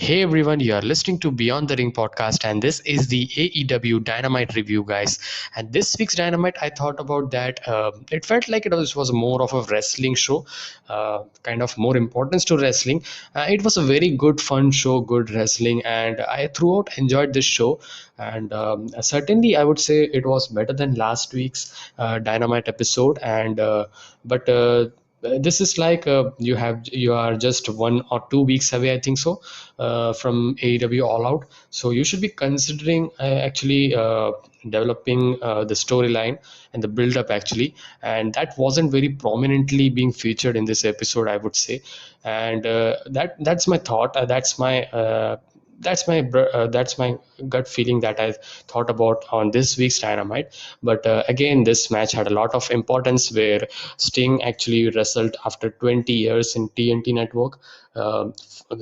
Hey everyone, you are listening to Beyond the Ring podcast, and this is the AEW Dynamite review, guys. And this week's Dynamite, I thought about that. It felt like it was more of a wrestling show, kind of more importance to wrestling. It was a very good, fun show, good wrestling, and I throughout enjoyed this show. And certainly, I would say it was better than last week's Dynamite episode. But this is like you are just 1 or 2 weeks away, I think so, from AEW All Out. So you should be considering actually developing the storyline and the build up actually, and that wasn't very prominently being featured in this episode, I would say. And that's my thought. That's my gut feeling that I thought about on this week's Dynamite. But again, this match had a lot of importance where Sting actually wrestled after 20 years in TNT Network.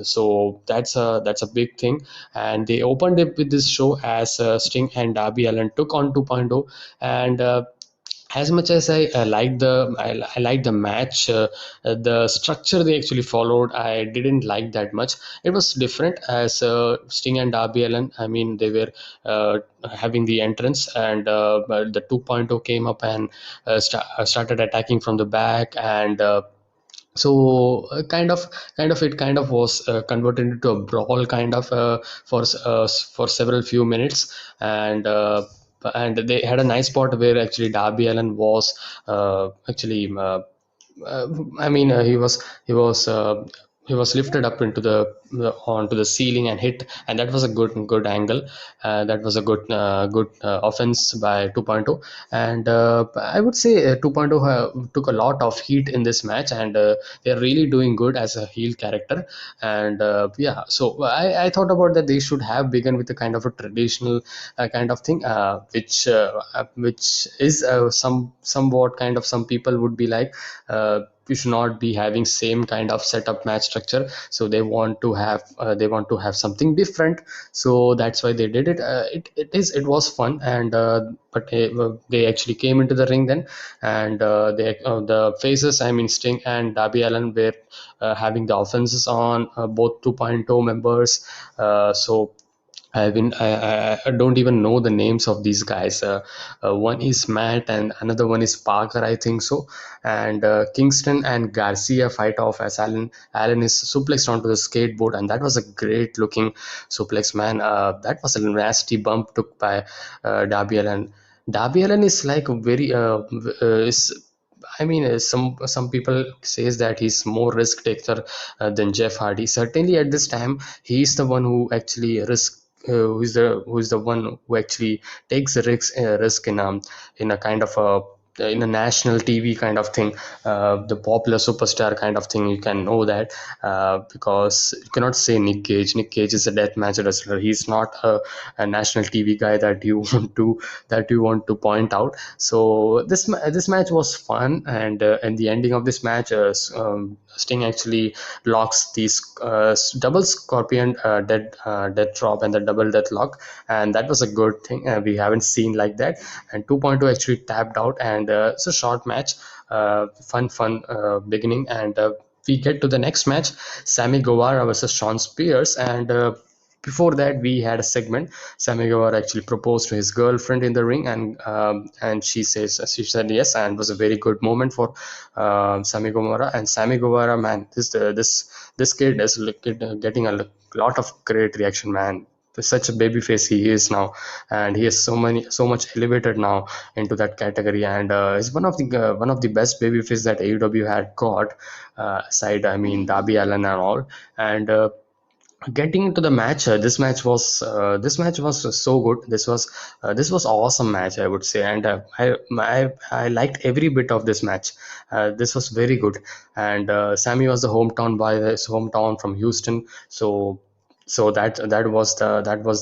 So that's a big thing. And they opened it with this show as Sting and Darby Allin took on 2.0. And as much as I liked the match, the structure they actually followed, I didn't like that much. It was different as Sting and Darby Allin. I mean, they were having the entrance, and but the 2.0 came up and started attacking from the back, and it kind of was converted into a brawl kind of for several few minutes. And uh, and they had a nice spot where actually Darby Allin was actually I mean, he was lifted up into the onto the ceiling and hit, and that was a good angle. That was a good offense by 2.0. And I would say 2.0 took a lot of heat in this match, and they're really doing good as a heel character. And yeah, so I thought about that they should have begun with a kind of a traditional kind of thing, which is somewhat kind of some people would be like, you should not be having same kind of setup match structure. So they want to have something different. So that's why they did it. It was fun. And but they actually came into the ring then. And the faces, I mean Sting and Darby Allin, were having the offenses on both 2.0 members. So I don't even know the names of these guys. One is Matt and another one is Parker, I think so. And Kingston and Garcia fight off as Allen is suplexed onto the skateboard, and that was a great looking suplex, man. That was a nasty bump took by Darby Allin. Darby Allin is like a very is I mean, some people says that he's more risk taker than Jeff Hardy. Certainly, at this time, he's the one who actually who's the one who actually takes the risk in a kind of a in a national TV kind of thing, the popular superstar kind of thing. You can know that because you cannot say Nick Cage. Nick Cage is a deathmatch wrestler. He's not a national TV guy that you want to point out. So this match was fun, and the ending of this match, Sting actually locks these double scorpion death drop and the double death lock, and that was a good thing. We haven't seen like that. And 2.0 actually tapped out, and it's a short match, fun beginning. And we get to the next match, Sammy Guevara versus Sean Spears. And before that, we had a segment. Sammy Guevara actually proposed to his girlfriend in the ring, and she said yes, and it was a very good moment for Sammy Guevara. And Sammy Guevara, man, this kid is getting a lot of great reaction, man. Such a baby face he is now, and he is so much elevated now into that category. And is one of the best baby face that AEW had got, aside, I mean, Darby Allin and all. And getting into the match, this match was so good. This was awesome match, I would say. And I liked every bit of this match. This was very good. And Sammy was the hometown boy, his hometown from Houston. So that was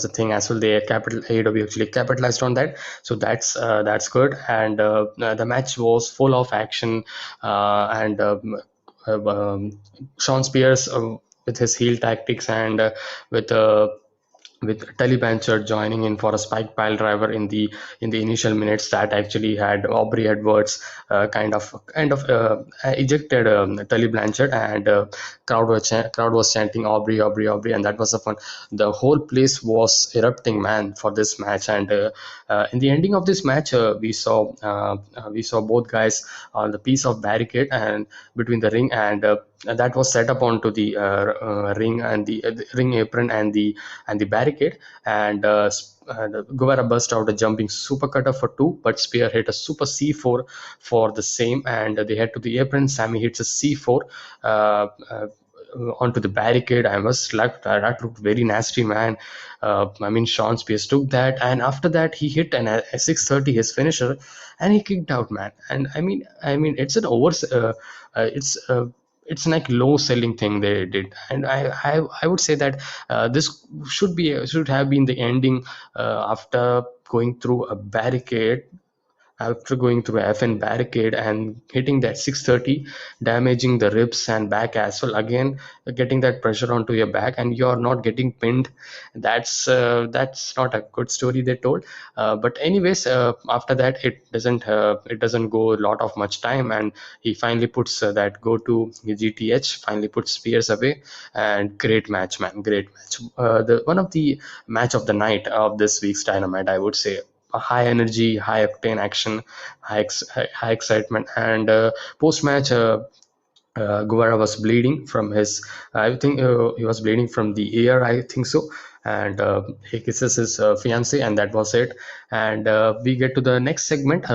the thing as well. They capital AEW actually capitalized on that. So that's good. And the match was full of action. And Sean Spears, with his heel tactics, and with with Tully Blanchard joining in for a spike pile driver in the initial minutes that actually had Aubrey Edwards kind of ejected Tully Blanchard, and crowd was chanting Aubrey, Aubrey, Aubrey, and that was the fun. The whole place was erupting, man, for this match. And in the ending of this match, we saw both guys on the piece of barricade and between the ring, and that was set up onto the ring and the ring apron and the barricade. And Guevara burst out a jumping super cutter for two, but Spear hit a super C4 for the same, and they head to the apron. Sammy hits a C4 uh, uh, onto the barricade. I was like, that looked very nasty, man. I mean, Sean Spears took that, and after that, he hit a 630 his finisher, and he kicked out, man. And I mean, it's an over. It's it's like low selling thing they did, and I would say that this should have been the ending after going through a barricade, after going through a FN barricade and hitting that 630, damaging the ribs and back as well. Again, getting that pressure onto your back, and you're not getting pinned. That's not a good story they told. But anyways, after that, it doesn't go a lot of much time, and he finally puts that go to GTH, finally puts Spears away, and great match, man, great match. The one of the match of the night of this week's Dynamite, I would say. A high energy, high octane action, high excitement, and post match. Guevara was bleeding from his, I think he was bleeding from the ear, I think so. And he kisses his fiance, and that was it. And we get to the next segment.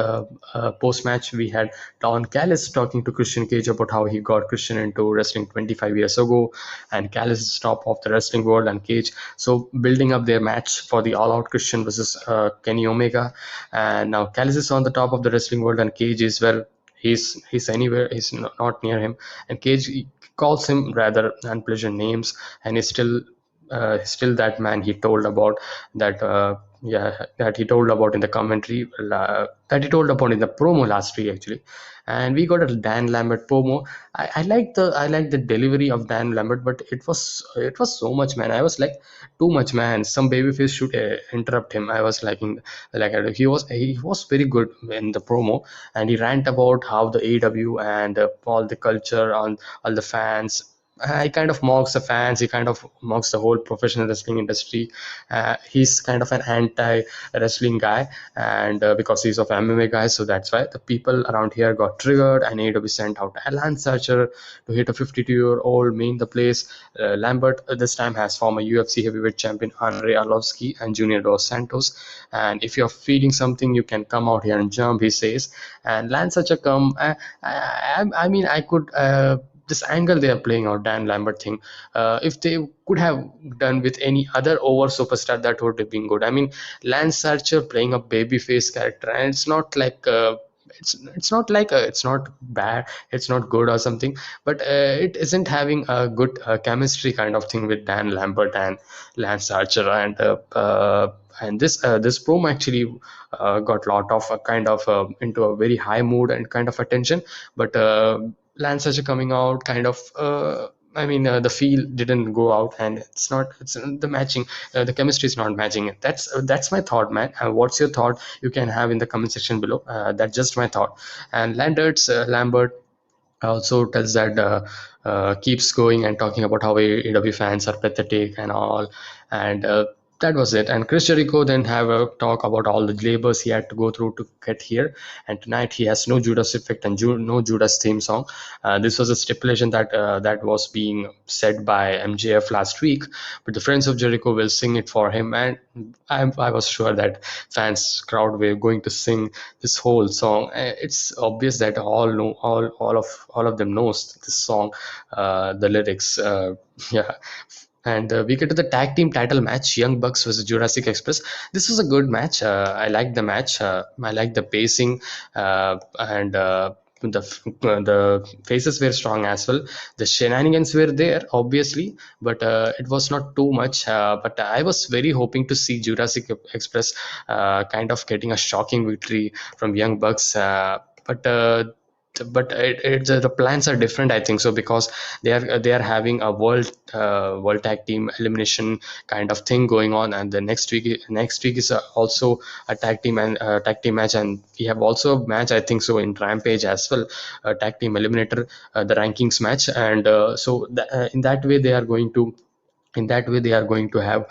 Post match, we had Don Callis talking to Christian Cage about how he got Christian into wrestling 25 years ago, and Callis is top of the wrestling world, and Cage. So building up their match for the All Out Christian versus Kenny Omega, and now Callis is on the top of the wrestling world, and Cage is, well, he's anywhere, he's not near him, and Cage calls him rather unpleasant names, and he's still that man he told about, that that he told about in the commentary, that he told about in the promo last week actually. And we got a Dan Lambert promo. I like the delivery of Dan Lambert, but it was so much, man. I was like, too much, man. Some babyface should interrupt him. I was liking, he was very good in the promo, and he rant about how the AW and all the culture on all the fans. He kind of mocks the fans. He kind of mocks the whole professional wrestling industry. He's kind of an anti-wrestling guy, and because he's of MMA guy, so that's why the people around here got triggered, and AEW sent out Lance Archer to hit a 52-year-old main the place. Lambert this time has former UFC heavyweight champion Andre Arlovsky and Junior Dos Santos, and if you're feeling something, you can come out here and jump, he says. And Lance Archer come. I mean, I could. This angle they are playing out, Dan Lambert thing, if they could have done with any other over superstar, that would have been good. I mean, Lance Archer playing a babyface character, and it's not like it's not bad, it's not good or something, but it isn't having a good chemistry kind of thing with Dan Lambert and Lance Archer. And this promo actually got lot of kind of into a very high mood and kind of attention, but Lance Archer coming out kind of the feel didn't go out, and it's the matching, the chemistry is not matching it. That's my thought, man. What's your thought? You can have in the comment section below. That's just my thought. And Lambert also tells that keeps going and talking about how AEW fans are pathetic and all, and that was it. And Chris Jericho then have a talk about all the labors he had to go through to get here, and tonight he has no Judas effect and no Judas theme song. This was a stipulation that was being said by MJF last week, but the Friends of Jericho will sing it for him, and I was sure that fans crowd were going to sing this whole song. It's obvious that all of them knows this song, the lyrics. Yeah. And we get to the tag team title match, Young Bucks versus Jurassic Express. This was a good match. I liked the match. I liked the pacing, and the faces were strong as well. The shenanigans were there, obviously, but it was not too much. But I was very hoping to see Jurassic Express kind of getting a shocking victory from Young Bucks. But but the plans are different, I think so, because they are having a world tag team elimination kind of thing going on, and the next week is also a tag team match, and we have also a match, I think so, in Rampage as well, a tag team eliminator, the rankings match. And in that way they are going to have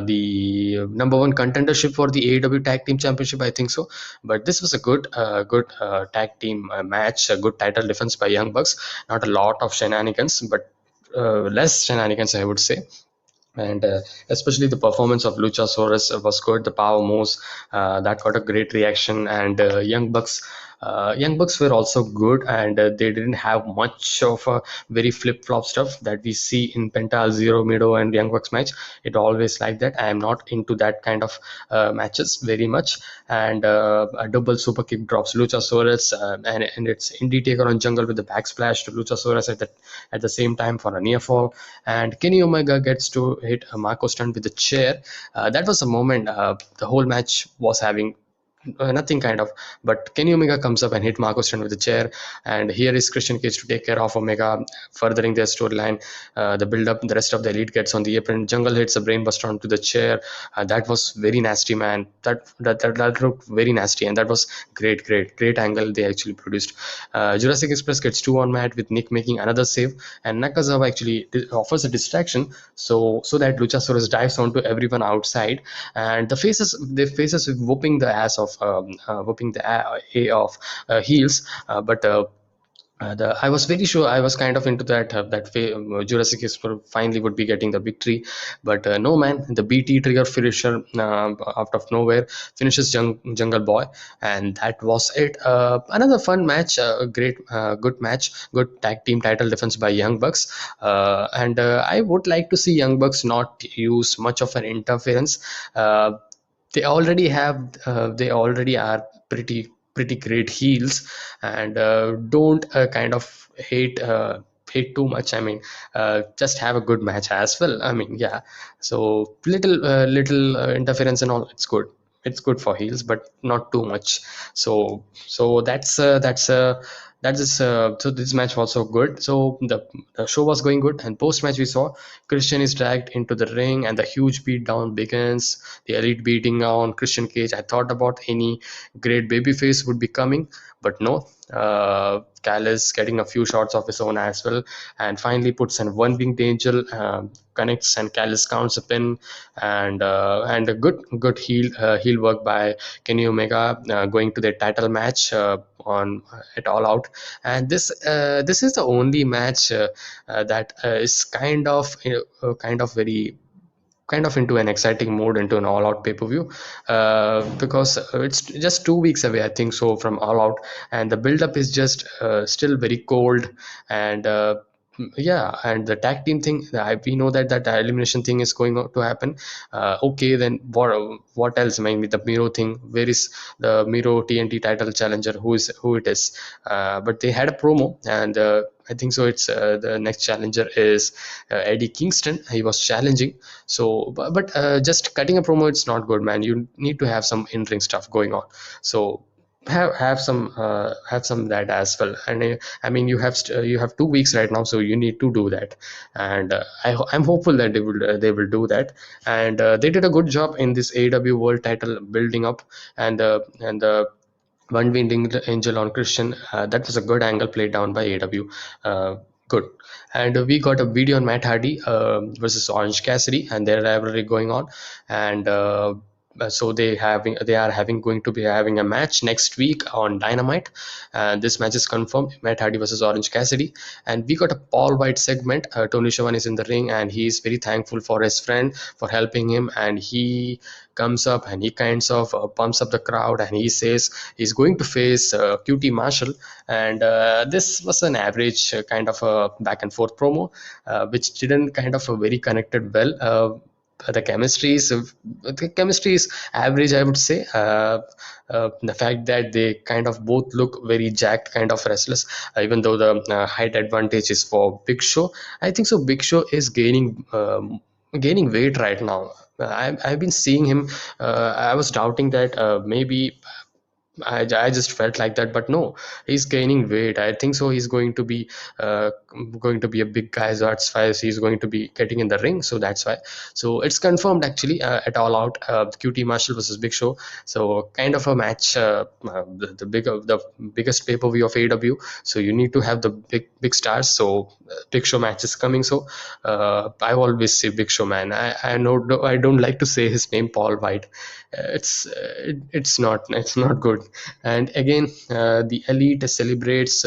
the number one contendership for the AEW Tag Team Championship, I think so. But this was a good tag team match, a good title defense by Young Bucks. Not a lot of shenanigans, but less shenanigans, I would say. And especially the performance of Luchasaurus was good. The power moves that got a great reaction, and Young Bucks were also good, and they didn't have much of a very flip flop stuff that we see in Penta Zero Mido and Young Bucks match. It always like that. I am not into that kind of matches very much. And a double super kick drops Luchasaurus, and it's Indie Taker on Jungle with the backsplash to Luchasaurus at the same time for a near fall. And Kenny Omega gets to hit a Marco stunt with the chair. That was a moment. The whole match was having nothing kind of, but Kenny Omega comes up and hit Marco Stunt with the chair, and here is Christian Cage to take care of Omega, furthering their storyline. The build up, the rest of the Elite gets on the apron. Jungle hits a brainbuster onto the chair. That was very nasty, man. That looked very nasty, and that was great angle they actually produced. Jurassic Express gets 2 on mat with Nick making another save, and Nakazawa actually offers a distraction so that Luchasaurus dives onto everyone outside, and the faces whooping the ass of whooping the a of heels, but I was very sure, I was kind of into Jurassic Explore finally would be getting the victory, but no, man. The BT trigger finisher out of nowhere finishes Jungle Boy, and that was it. Another fun match, great, good match, good tag team title defense by Young Bucks, and I would like to see Young Bucks not use much of an interference. They already are pretty great heels, and don't kind of hate too much. I mean, just have a good match as well. I mean, yeah. So little interference and all, it's good for heels, but not too much. So so this match was so good. So the show was going good, and post match we saw Christian is dragged into the ring, and the huge beatdown begins. The Elite beating on Christian Cage. I thought about any great babyface would be coming, but no. Callis getting a few shots of his own as well, and finally puts an one winged angel, connects, and Callis counts a pin, and a good heel work by Kenny Omega, going to their title match on at All Out. And this is the only match that is kind of into an exciting mode, into an all out pay-per-view, because it's just 2 weeks away, I think so, from all out, and the build-up is just still very cold. And yeah, and the tag team thing, we know that the elimination thing is going to happen. Okay, then what else? Maybe the Miro thing. Where is the Miro TNT title challenger? Who it is? But they had a promo, and I think so. It's the next challenger is Eddie Kingston. He was challenging. So, but just cutting a promo, it's not good, man. You need to have some in-ring stuff going on. So have some that as well. And I mean, you have 2 weeks right now, so you need to do that. And I'm hopeful that they will do that. And they did a good job in this AEW World Title building up, and the one winged angel on Christian. That was a good angle played down by AEW. Good. And we got a video on Matt Hardy versus Orange Cassidy and their rivalry going on. And so they are having going to be having a match next week on Dynamite. And this match is confirmed: Matt Hardy versus Orange Cassidy. And we got a Paul White segment. Tony Schiavone is in the ring, and he is very thankful for his friend for helping him, and he comes up and he kinds of pumps up the crowd, and he says he's going to face QT Marshall. And this was an average kind of a back and forth promo, which didn't kind of very connected well. The chemistry is average, I would say. The fact that they kind of both look very jacked kind of wrestlers, even though the height advantage is for Big Show. I think so Big Show is gaining weight right now. I've been seeing him. I was doubting that maybe I just felt like that, but no, he's gaining weight. I think so. He's uh, going to be a big guy. So that's why he's going to be getting in the ring. So that's why. So it's confirmed actually at All Out. QT Marshall versus Big Show. So kind of a match. The biggest pay per view of AEW. So you need to have the big stars. So Big Show match is coming. So I always say Big Show, man. I know I don't like to say his name, Paul White. It's not good. And again, the Elite celebrates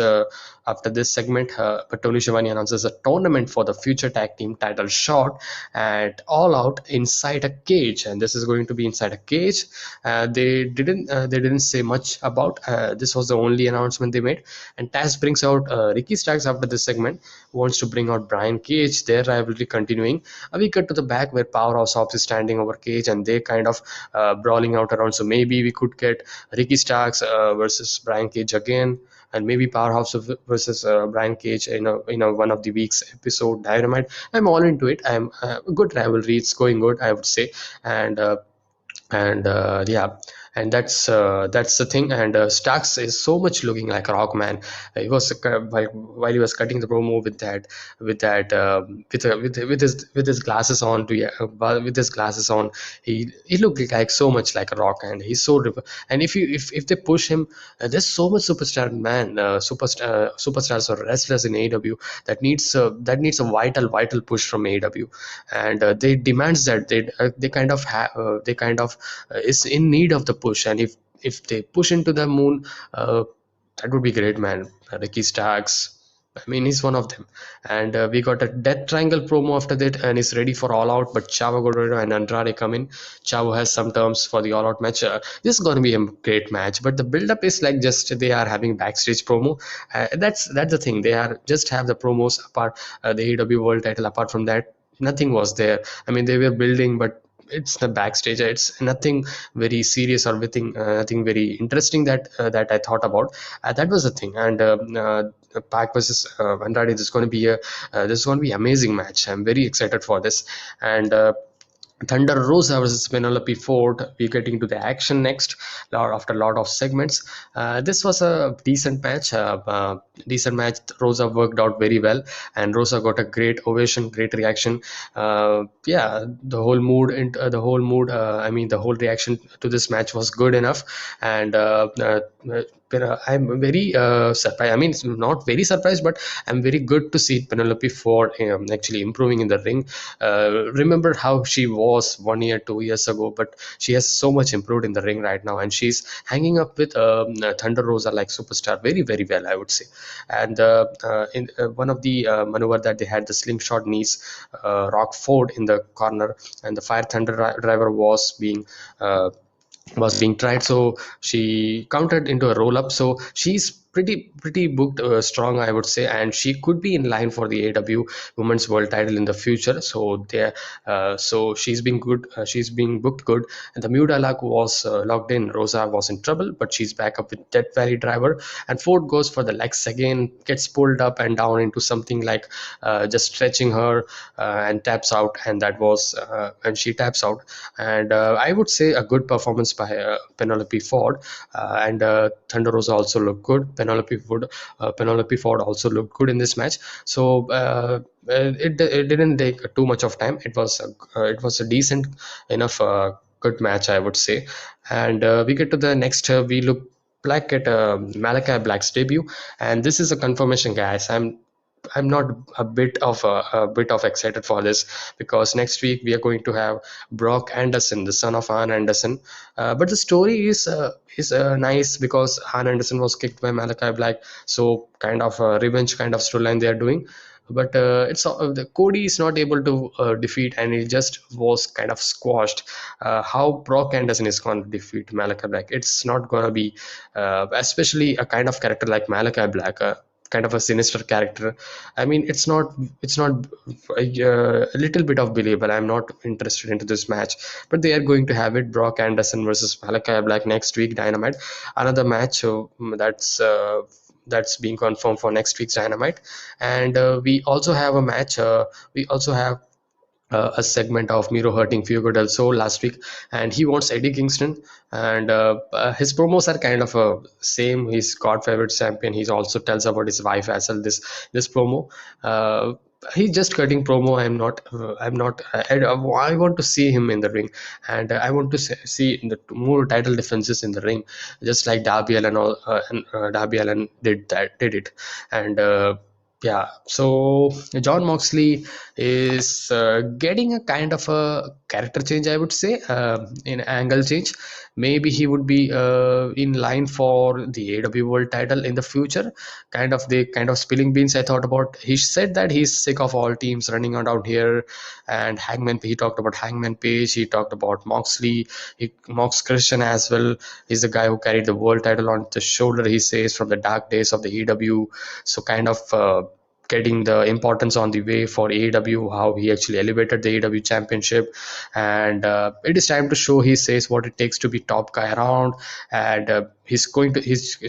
after this segment. But Tony Schiavone announces a tournament for the future tag team title shot at All Out inside a cage, and this is going to be inside a cage. They didn't say much about. This was the only announcement they made. And Taz brings out Ricky Starks after this segment. Wants to bring out Brian Cage. Their rivalry continuing. We cut to the back where Powerhouse Hobbs is standing over Cage, and they kind of brawling out around. So maybe we could get Ricky Starks versus Brian Cage again, and maybe Powerhouse versus Brian Cage in a one of the week's episode Dynamite. I'm all into it. I'm good rivalry. It's going good, I would say, and yeah, and that's the thing. And Starks is so much looking like a rock, man. He was while he was cutting the promo with that with his glasses on to with his glasses on, he looked like so much like a rock, and he's so and if they push him, there's so much superstar, man. Superstars or wrestlers in AEW that needs a vital push from AEW, and they demands that they kind of they kind of is in need of the push. And if they push into the moon, that would be great, man. Ricky Starks, I mean, he's one of them. And we got a Death Triangle promo after that, and he's ready for All Out. But Chavo Guerrero and Andrade come in. Chavo has some terms for the All Out match. This is going to be a great match, but the build up is like just they are having backstage promo. That's the thing. They are just have the promos apart, the AEW World Title. Apart from that, nothing was there. I mean, they were building, but it's the backstage. It's nothing very serious or nothing very interesting that I thought about. That was the thing. And Pac versus Andrade. This is going to be amazing match. I'm very excited for this. And Thunder Rosa versus Penelope Ford. We're getting to the action next, after a lot of segments. This was a decent match. Decent match. Rosa worked out very well, and Rosa got a great ovation, great reaction. Yeah, the whole mood and the whole mood. I mean, the whole reaction to this match was good enough, and I'm very surprised. I mean, it's not very surprised, but I'm very good to see Penelope Ford actually improving in the ring. Remember how she was 1 year, 2 years ago, but she has so much improved in the ring right now, and she's hanging up with Thunder Rosa like superstar very well, I would say. And in one of the maneuver that they had, the slingshot knees, Rock Ford in the corner, and the Fire Thunder driver was being tried. So she countered into a roll up. So she's pretty booked strong, I would say, and she could be in line for the AW Women's World Title in the future. So there, so she's been good. She's being booked good, and the Muda Luck was locked in. Rosa was in trouble, but she's back up with Death Valley driver, and Ford goes for the legs again, gets pulled up and down into something like just stretching her, and taps out, and that was and she taps out. And I would say a good performance by Penelope Ford, and Thunder Rosa also looked good. Penelope Ford also looked good in this match. So it didn't take too much of time. It was a decent enough good match, I would say. And we get to the next. We look back at Malachi Black's debut, and this is a confirmation, guys. I'm not a bit of excited for this, because next week we are going to have Brock Anderson, the son of Arn Anderson. But the story is nice, because Arn Anderson was kicked by Malachi Black, so kind of a revenge kind of storyline they are doing. But the Cody is not able to defeat, and he just was kind of squashed. How Brock Anderson is going to defeat Malachi Black? It's not going to be, especially a kind of character like Malachi Black. Kind of a sinister character. I mean, it's not a little bit of believable. I'm not interested into this match, but they are going to have it. Brock Anderson versus Malachi Black next week Dynamite. Another match that's being confirmed for next week's Dynamite. And we also have a match. We also have a segment of Miro hurting Fuego del Sol last week, and he wants Eddie Kingston. And his promos are kind of same. He's God favorite champion. He also tells about his wife as well. This promo. Uh, he's just cutting promo. I'm not. I want to see him in the ring, and I want to see the more title defenses in the ring, just like Darby Allin. Darby Allin did it, and. Yeah, so John Moxley is getting a kind of a character change, I would say, in angle change. Maybe he would be in line for the AW World title in the future. Kind of spilling beans I thought about. He said that he's sick of all teams running around here, and Hangman. He talked about Hangman Page. He talked about Moxley. Mox Christian as well. He's the guy who carried the world title on the shoulder. He says from the dark days of the EW. So kind of. Getting the importance on the way for AEW, how he actually elevated the AEW championship, and it is time to show. He says what it takes to be top guy around, and he's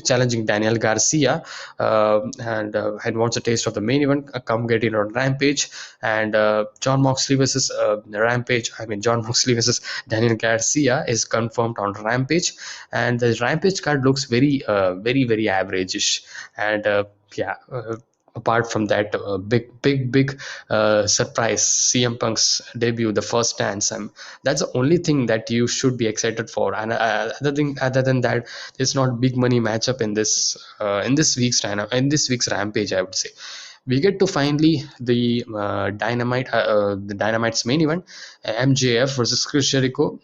challenging Daniel Garcia, and wants a taste of the main event. Come get in on Rampage, and John Moxley versus Rampage. I mean John Moxley versus Daniel Garcia is confirmed on Rampage, and the Rampage card looks very average-ish, and yeah. Apart from that, big surprise, CM Punk's debut, the first dance. That's the only thing that you should be excited for. And other than that, there's not big money matchup in this week's Rampage, I would say. We get to finally the Dynamite's main event, MJF versus Chris Jericho.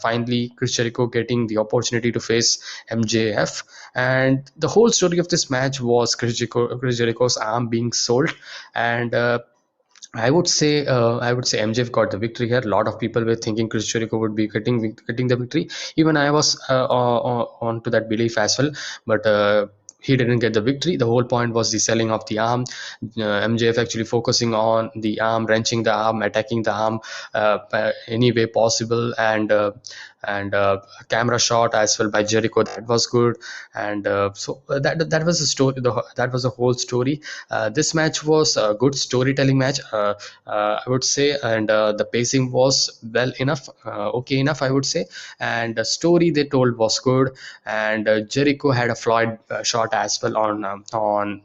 Finally, Chris Jericho getting the opportunity to face MJF, and the whole story of this match was Chris Jericho's arm being sold, and I would say MJF got the victory here. A lot of people were thinking Chris Jericho would be getting the victory. Even I was on to that belief as well, but. He didn't get the victory. The whole point was the selling of the arm. MJF actually focusing on the arm, wrenching the arm, attacking the arm any way possible, and camera shot as well by Jericho. That was good, and that was the story. That was the whole story. This match was a good storytelling match, I would say, and the pacing was well enough, okay enough, I would say, and the story they told was good, and Jericho had a Floyd shot as well on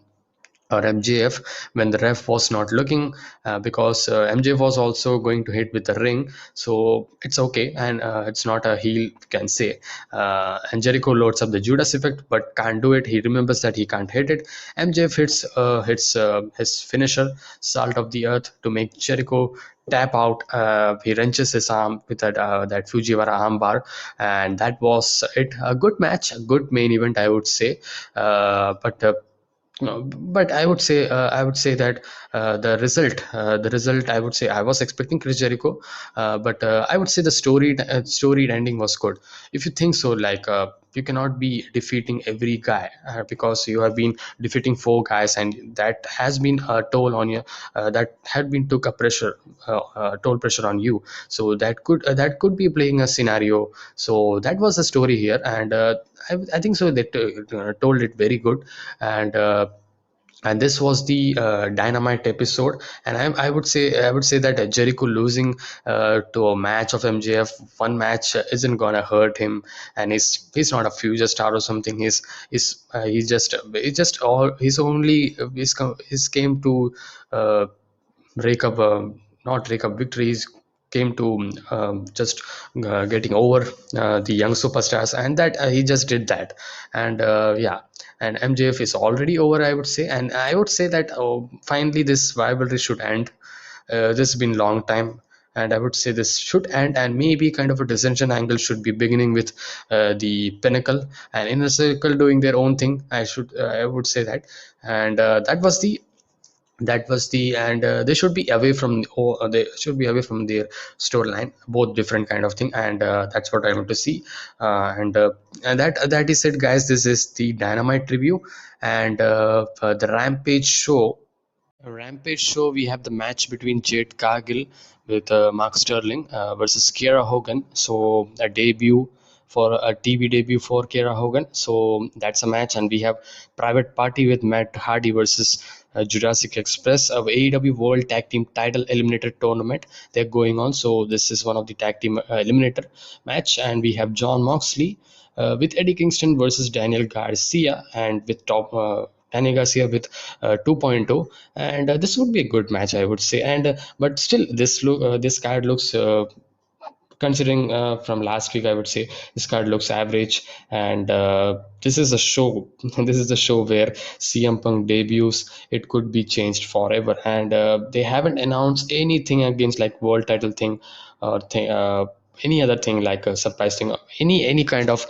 or MJF when the ref was not looking, because MJF was also going to hit with the ring, so it's okay, and it's not a heel, you can say. And Jericho loads up the Judas effect but can't do it. He remembers that he can't hit it. MJF hits his finisher, Salt of the Earth, to make Jericho tap out. He wrenches his arm with that Fujiwara armbar, and that was it. A good match, a good main event, I would say. But no, but I would say that the result, I would say I was expecting Chris Jericho, but I would say the story ending was good. If you think so, like you cannot be defeating every guy because you have been defeating four guys, and that has been a toll on you. That had been took a toll pressure on you. So that could be playing a scenario. So that was the story here, and I think so. They told it very good, and this was the Dynamite episode. And I would say that Jericho losing to a match of MJF, one match isn't gonna hurt him, and he's not a future star or something. He's just all he's only he's came to uh, rake up not rake up victories, came to just getting over the young superstars, and that he just did that. And yeah, and MJF is already over, I would say, and I would say that finally this rivalry should end. This has been long time, and I would say this should end, and maybe kind of a dissension angle should be beginning with the Pinnacle and Inner Circle doing their own thing. I would say that, and that was the and they should be away from they should be away from their storyline, both different kind of thing, and that's what I want to see. And that is it, guys. This is the Dynamite review, and the Rampage show, we have the match between Jade Cargill with Mark Sterling versus Kiera Hogan. So a debut for a TV debut for Kiera Hogan. So that's a match, and we have Private Party with Matt Hardy versus Jurassic Express, AEW World Tag Team Title Eliminator Tournament. They're going on, so this is one of the tag team eliminator match, and we have John Moxley with Eddie Kingston versus Daniel Garcia, and with Daniel Garcia with 2.0, and this would be a good match, I would say. And but still, this card looks. Considering from last week, I would say this card looks average, and this is a show. This is a show where CM Punk debuts. It could be changed forever, and they haven't announced anything against like world title thing or any other thing like a surprise thing, any kind of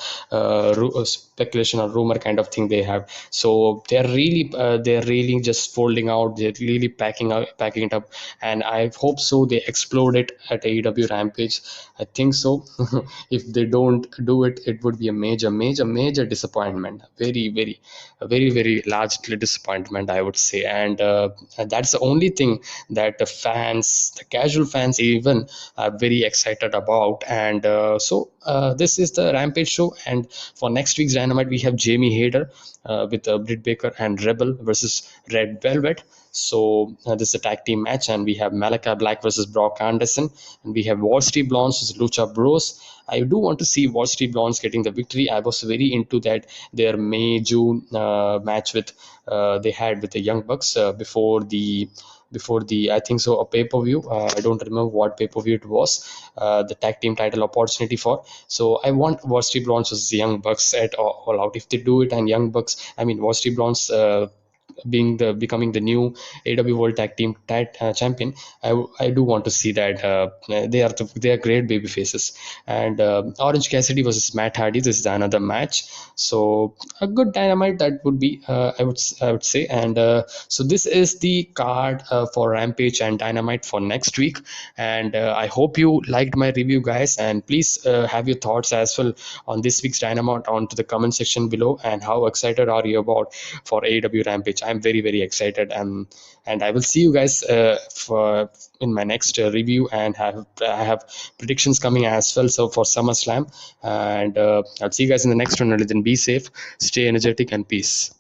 speculation or rumor kind of thing they have. So they're really just folding out. They're really packing it up, and I hope so they explode it at AEW Rampage. I think so. If they don't do it, it would be a major disappointment. Very large disappointment, I would say. And that's the only thing that the casual fans even are very excited about. And this is the Rampage show. And for next week's Dynamite, we have Jamie Hayter with Britt Baker and Rebel versus Red Velvet. So this is a tag team match, and we have Malachi Black versus Brock Anderson, and we have Wall Street Blondes versus Lucha Bros. I do want to see Wall Street Blondes getting the victory. I was very into that their May June match with they had with the Young Bucks before the I think so a pay-per-view. I don't remember what pay-per-view it was. The tag team title opportunity for. So I want Wall Street Blondes versus the Young Bucks at All Out. If they do it, and Young Bucks, I mean Wall Street Blondes. Becoming the new AW World Tag Team Champion, I do want to see that. They are great baby faces. And Orange Cassidy versus Matt Hardy. This is another match. So a good Dynamite that would be. I would say. And so this is the card for Rampage and Dynamite for next week. And I hope you liked my review, guys. And please have your thoughts as well on this week's Dynamite onto the comment section below. And how excited are you about for AW Rampage? I'm very excited, and I will see you guys for in my next review, and I have predictions coming as well. So for SummerSlam, and I'll see you guys in the next one. Until then, be safe, stay energetic, and peace.